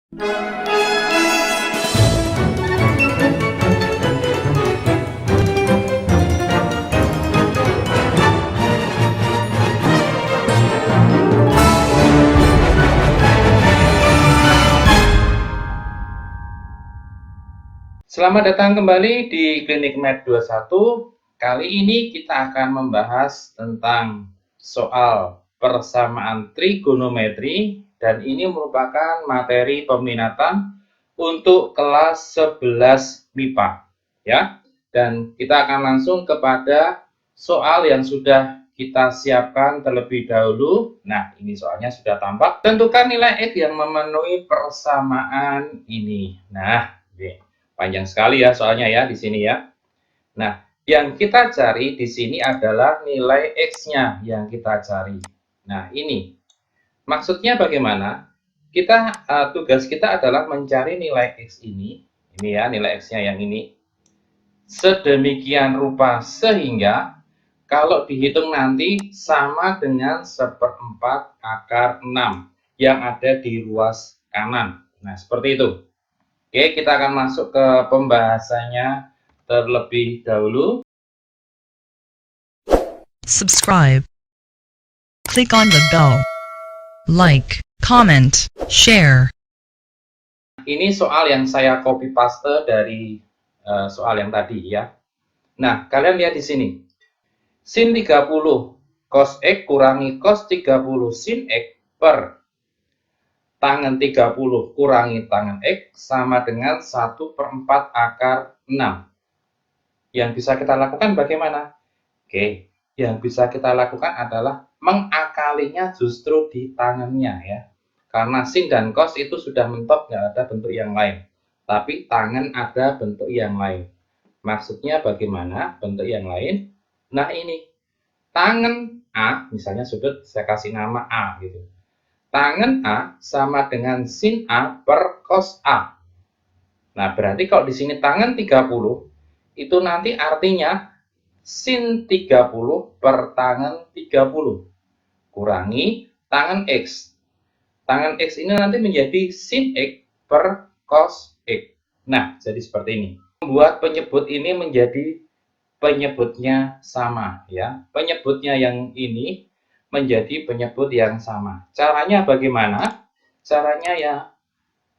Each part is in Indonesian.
Selamat datang kembali di Klinik Med 21. Kali ini kita akan membahas tentang soal persamaan trigonometri dan ini merupakan materi peminatan untuk kelas 11 MIPA ya. Dan kita akan langsung kepada soal yang sudah kita siapkan terlebih dahulu. Nah, ini soalnya sudah tampak. Tentukan nilai X yang memenuhi persamaan ini. Nah, oke. Panjang sekali ya soalnya ya di sini ya. Nah, yang kita cari di sini adalah nilai X-nya yang kita cari. Nah, ini. Maksudnya bagaimana? Tugas kita adalah mencari nilai X ini. Ini ya, nilai X-nya yang ini. Sedemikian rupa sehingga kalau dihitung nanti sama dengan 1/4 akar 6 yang ada di ruas kanan. Nah, seperti itu. Oke, kita akan masuk ke pembahasannya terlebih dahulu. Subscribe. Click on the bell. Like, comment, share. Ini soal yang saya copy paste dari soal yang tadi ya. Nah, kalian lihat di sini. Sin 30 cos X kurangi cos 30 sin X per tangen 30 kurangi tangen X sama dengan 1/4 akar 6. Yang bisa kita lakukan bagaimana? Oke, yang bisa kita lakukan adalah mengakalinya justru di tangannya ya. Karena sin dan cos itu sudah mentok, nggak ada bentuk yang lain. Tapi tangan ada bentuk yang lain. Maksudnya bagaimana bentuk yang lain? Nah ini, tangan A, misalnya sudut saya kasih nama A gitu. Tangan A sama dengan sin A per cos A. Nah, berarti kalau di sini tangan 30, itu nanti artinya sin 30 per tangan 30 kurangi tangan X. Tangan X ini nanti menjadi sin X per cos X. Nah, jadi seperti ini. Membuat penyebut ini menjadi penyebutnya sama ya. Penyebutnya yang ini menjadi penyebut yang sama. Caranya bagaimana? Caranya ya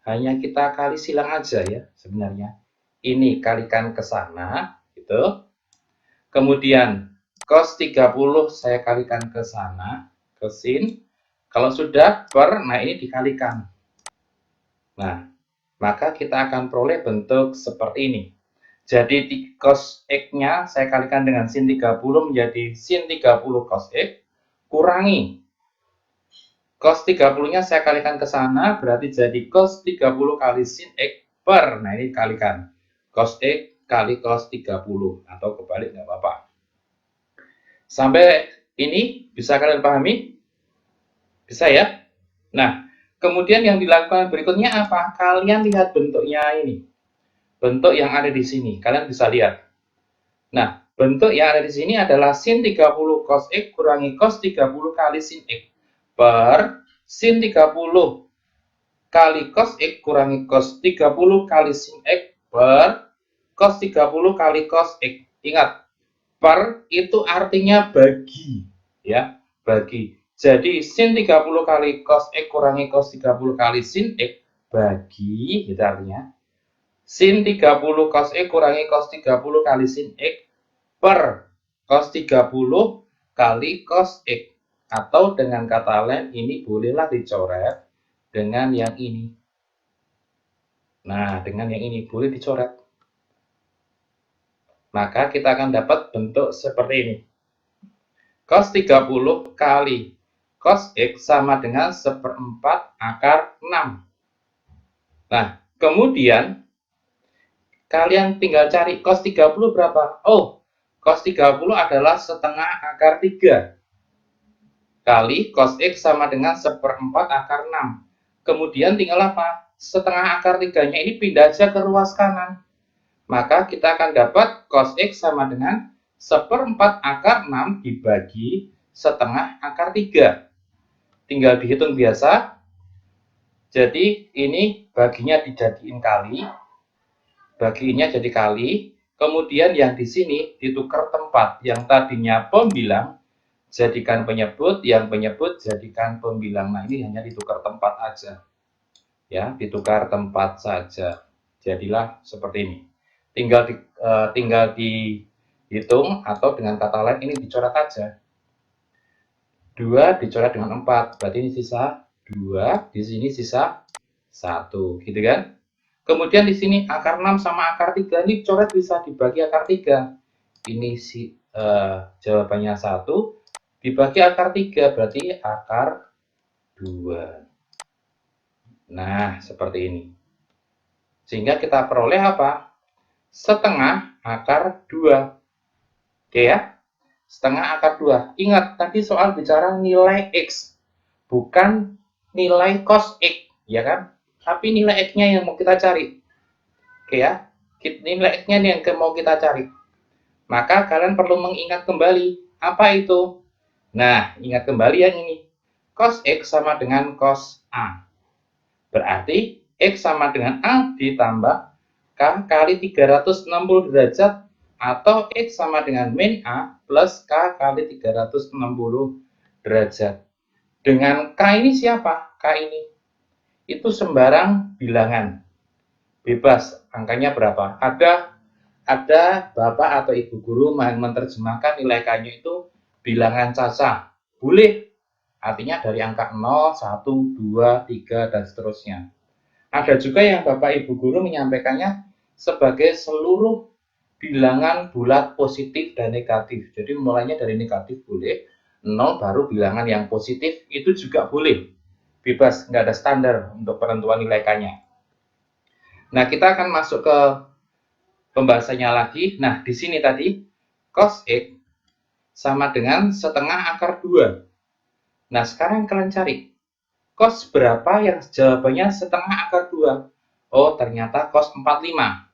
hanya kita kali silang aja ya sebenarnya. Ini kalikan ke sana gitu. Kemudian cos 30 saya kalikan ke sana, ke sin. Kalau sudah per, nah ini dikalikan. Nah, maka kita akan peroleh bentuk seperti ini. Jadi cos X-nya saya kalikan dengan sin 30 menjadi sin 30 cos X kurangi cos 30-nya saya kalikan ke sana berarti jadi cos 30 kali sin X per, nah ini kalikan cos X kali cos 30 atau kebalik nggak apa-apa. Sampai ini bisa kalian pahami? Bisa ya? Nah, kemudian yang dilakukan berikutnya apa? Kalian lihat bentuknya ini. Bentuk yang ada di sini, kalian bisa lihat. Nah, bentuk yang ada di sini adalah sin 30 cos X kurangi cos 30 kali sin X per sin 30 kali cos X kurangi cos 30 kali sin X per cos 30 kali cos X. Ingat, per itu artinya bagi, ya, bagi. Jadi, sin 30 kali cos X kurangi cos 30 kali sin X bagi, gitu artinya. Sin 30 cos X kurangi cos 30 kali sin X per cos 30 kali cos X. Atau dengan kata lain, ini bolehlah dicoret dengan yang ini. Nah, dengan yang ini boleh dicoret. Maka kita akan dapat bentuk seperti ini. Cos 30 kali cos X sama dengan 1/4 akar 6. Nah, kemudian kalian tinggal cari cos 30 berapa? Oh, cos 30 adalah setengah akar 3. Kali cos X sama dengan 1/4 akar 6. Kemudian tinggal apa? Setengah akar 3-nya ini pindah aja ke ruas kanan. Maka kita akan dapat cos X sama dengan 1/4 akar 6 dibagi setengah akar 3. Tinggal dihitung biasa. Jadi ini baginya dijadiin kali, baginya jadi kali, kemudian yang di sini ditukar tempat, yang tadinya pembilang jadikan penyebut, yang penyebut jadikan pembilang. Nah, ini hanya ditukar tempat aja. Ya, ditukar tempat saja. Jadilah seperti ini. Tinggal dihitung atau dengan kata lain ini dicoret aja. 2 dicoret dengan 4, berarti ini sisa 2, di sini sisa 1, gitu kan? Kemudian di sini akar 6 sama akar 3 ini coret bisa dibagi akar 3. Ini jawabannya 1 dibagi akar 3 berarti akar 2. Nah, seperti ini. Sehingga kita peroleh apa? Setengah akar 2. Oke ya? Setengah akar 2. Ingat, tadi soal bicara nilai X. Bukan nilai cos X. Ya kan? Tapi nilai X-nya yang mau kita cari. Oke ya? Nilai X-nya yang mau kita cari. Maka kalian perlu mengingat kembali. Apa itu? Nah, ingat kembali yang ini. Cos X sama dengan cos A. Berarti X sama dengan A ditambah K kali 360 derajat atau X sama dengan min A plus K kali 360 derajat. Dengan K ini siapa? K ini. Itu sembarang bilangan. Bebas, angkanya berapa? Ada Bapak atau Ibu Guru yang menerjemahkan nilai K-nya itu bilangan caca. Boleh. Artinya dari angka 0, 1, 2, 3, dan seterusnya. Ada juga yang Bapak Ibu Guru menyampaikannya sebagai seluruh bilangan bulat positif dan negatif. Jadi mulainya dari negatif boleh, 0 baru bilangan yang positif itu juga boleh. Bebas, nggak ada standar untuk penentuan nilai K-nya. Nah, kita akan masuk ke pembahasannya lagi. Nah, di sini tadi cos X sama dengan setengah akar 2. Nah, sekarang kalian cari cos berapa yang jawabannya setengah akar 2? Oh, ternyata cos 45.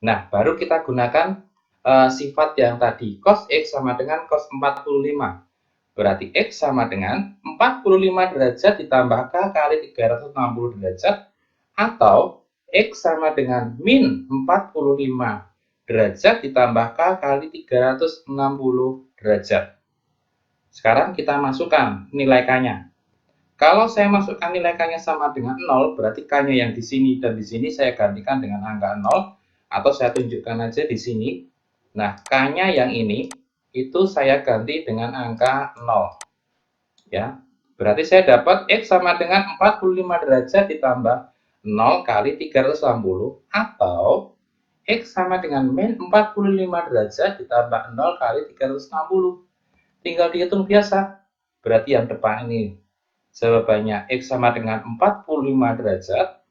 Nah, baru kita gunakan sifat yang tadi. Cos X sama dengan cos 45. Berarti X sama dengan 45 derajat ditambah K kali 360 derajat. Atau X sama dengan min 45 derajat ditambah K kali 360 derajat. Sekarang kita masukkan nilai K-nya. Kalau saya masukkan nilai K-nya sama dengan 0, berarti K-nya yang di sini dan di sini saya gantikan dengan angka 0, atau saya tunjukkan aja di sini. Nah, K-nya yang ini, itu saya ganti dengan angka 0. Ya, berarti saya dapat X sama dengan 45 derajat ditambah 0 kali 360, atau X sama dengan min 45 derajat ditambah 0 kali 360. Tinggal dihitung biasa. Berarti yang depan ini jawabannya X sama dengan 45 derajat.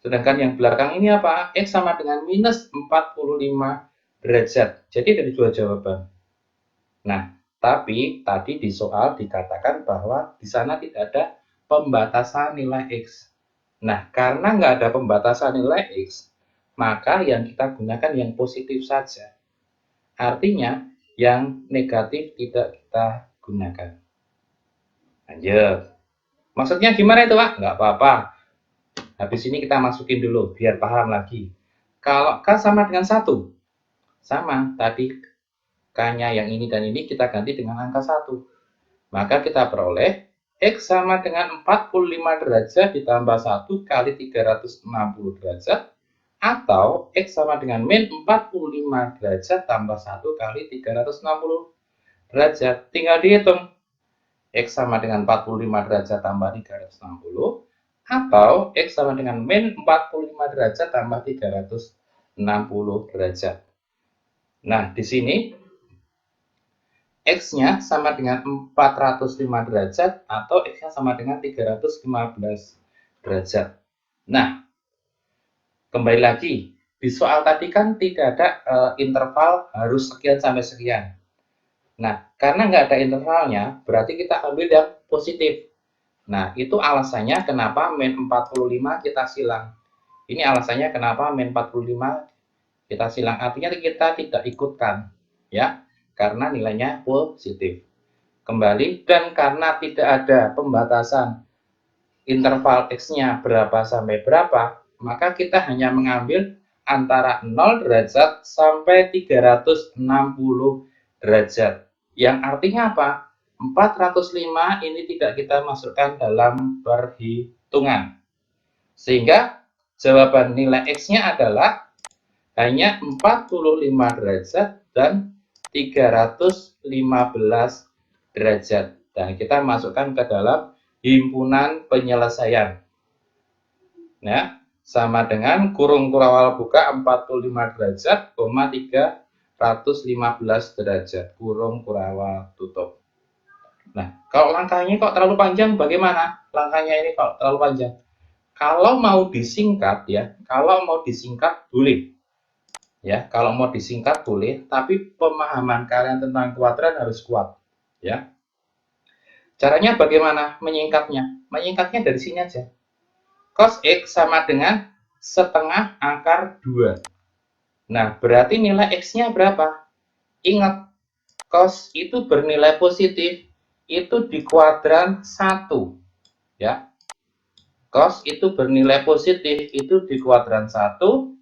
Sedangkan yang belakang ini apa? X sama dengan minus 45 derajat. Jadi dari dua jawaban. Nah, tapi tadi di soal dikatakan bahwa di sana tidak ada pembatasan nilai X. Nah, karena nggak ada pembatasan nilai X, maka yang kita gunakan yang positif saja. Artinya, yang negatif tidak kita gunakan. Lanjut. Maksudnya gimana itu, Pak? Nggak apa-apa. Habis ini kita masukin dulu, biar paham lagi. Kalau K sama dengan 1, sama. Tadi K-nya yang ini dan ini kita ganti dengan angka 1. Maka kita peroleh X sama dengan 45 derajat ditambah 1 kali 360 derajat. Atau X sama dengan min 45 derajat tambah 1 kali 360 derajat. Tinggal dihitung. X sama dengan 45 derajat tambah 360. Atau X sama dengan min 45 derajat tambah 360 derajat. Nah, di sini X-nya sama dengan 405 derajat atau X-nya sama dengan 315 derajat. Nah, kembali lagi, di soal tadi kan tidak ada interval harus sekian sampai sekian. Nah, karena nggak ada intervalnya, berarti kita ambil yang positif. Nah, itu alasannya kenapa min 45 kita silang. Ini alasannya kenapa min 45 kita silang. Artinya kita tidak ikutkan, ya, karena nilainya positif. Kembali, dan karena tidak ada pembatasan interval X-nya berapa sampai berapa, maka kita hanya mengambil antara 0 derajat sampai 360 derajat. Yang artinya apa? 405 ini tidak kita masukkan dalam perhitungan. Sehingga jawaban nilai X-nya adalah hanya 45 derajat dan 315 derajat. Dan kita masukkan ke dalam himpunan penyelesaian. Ya, sama dengan kurung kurawal buka 45 derajat, 315 derajat, kurung kurawal tutup. Nah, kalau langkahnya kok terlalu panjang, bagaimana? Langkahnya ini kok terlalu panjang. Kalau mau disingkat ya, kalau mau disingkat boleh. Ya, kalau mau disingkat boleh, tapi pemahaman kalian tentang kuadran harus kuat, ya. Caranya bagaimana menyingkatnya? Menyingkatnya dari sini aja. Cos X sama dengan setengah akar 2. Nah, berarti nilai X-nya berapa? Ingat, cos itu bernilai positif, itu di kuadran 1. Ya. Cos itu bernilai positif, itu di kuadran 1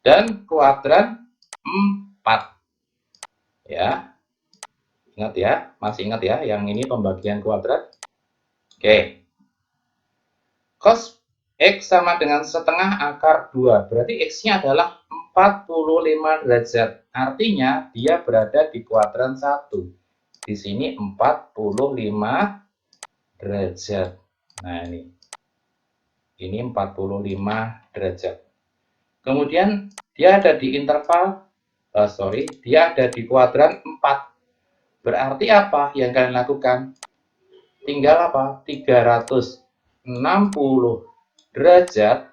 dan kuadran 4. Ya. Ingat ya, masih ingat ya, yang ini pembagian kuadrat. Oke. Cos X sama dengan setengah akar 2. Berarti X-nya adalah 45 derajat. Artinya dia berada di kuadran 1. Di sini 45 derajat. Nah ini. Ini 45 derajat. Kemudian dia ada di interval, dia ada di kuadran 4. Berarti apa yang kalian lakukan? Tinggal apa? 360 derajat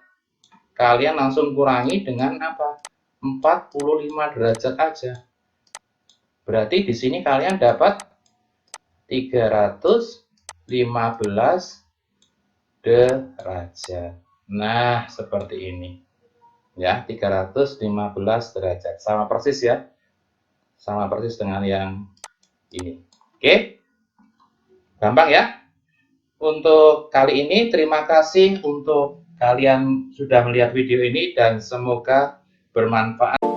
kalian langsung kurangi dengan apa? 45 derajat aja. Berarti di sini kalian dapat 315 derajat. Nah, seperti ini. Ya, 315 derajat. Sama persis ya. Sama persis dengan yang ini. Oke? Gampang ya? Untuk kali ini terima kasih untuk kalian sudah melihat video ini dan semoga bermanfaat.